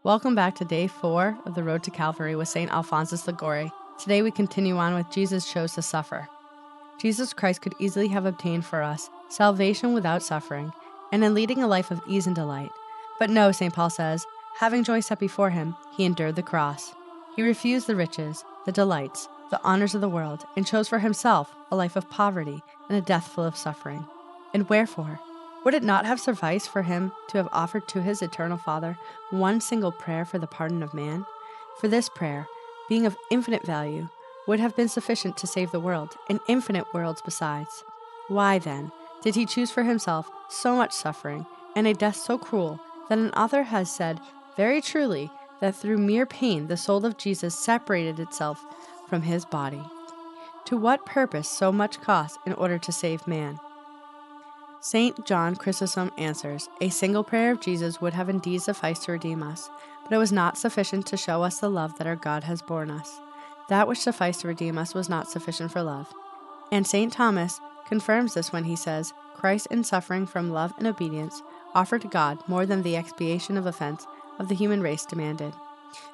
Welcome back to day 4 of the Road to Calvary with St. Alphonsus Liguori. Today we continue on with Jesus chose to suffer. Jesus Christ could easily have obtained for us salvation without suffering, and in leading a life of ease and delight. But no, St. Paul says, having joy set before him, he endured the cross. He refused the riches, the delights, the honors of the world, and chose for himself a life of poverty and a death full of suffering. And wherefore? Would it not have sufficed for him to have offered to his eternal Father one single prayer for the pardon of man? For this prayer, being of infinite value, would have been sufficient to save the world, and infinite worlds besides. Why, then, did he choose for himself so much suffering, and a death so cruel that an author has said very truly that through mere pain the soul of Jesus separated itself from his body? To what purpose so much cost in order to save man? St. John Chrysostom answers, a single prayer of Jesus would have indeed sufficed to redeem us, but it was not sufficient to show us the love that our God has borne us. That which sufficed to redeem us was not sufficient for love. And St. Thomas confirms this when he says, Christ in suffering from love and obedience offered to God more than the expiation of offense of the human race demanded.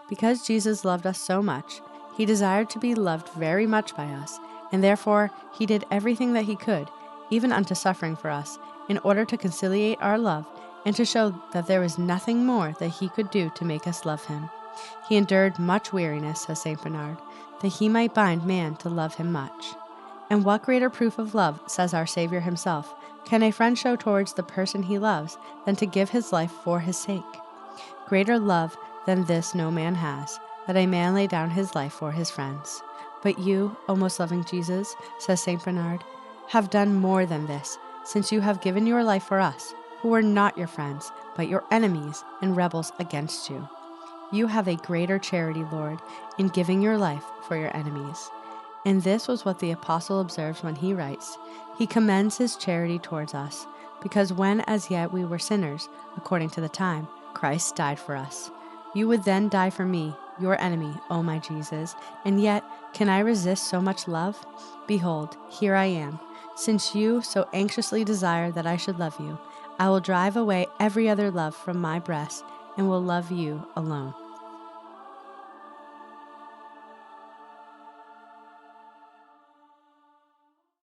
Because Jesus loved us so much, he desired to be loved very much by us, and therefore he did everything that he could, even unto suffering for us, in order to conciliate our love, and to show that there was nothing more that he could do to make us love him. He endured much weariness, says St. Bernard, that he might bind man to love him much. And what greater proof of love, says our Savior himself, can a friend show towards the person he loves than to give his life for his sake? Greater love than this no man has, that a man lay down his life for his friends. But you, O most loving Jesus, says St. Bernard, have done more than this, since you have given your life for us, who were not your friends, but your enemies and rebels against you. You have a greater charity, Lord, in giving your life for your enemies. And this was what the apostle observes when he writes, he commends his charity towards us, because when as yet we were sinners, according to the time, Christ died for us. You would then die for me, your enemy, O my Jesus, and yet can I resist so much love? Behold, here I am. Since you so anxiously desire that I should love you, I will drive away every other love from my breast and will love you alone.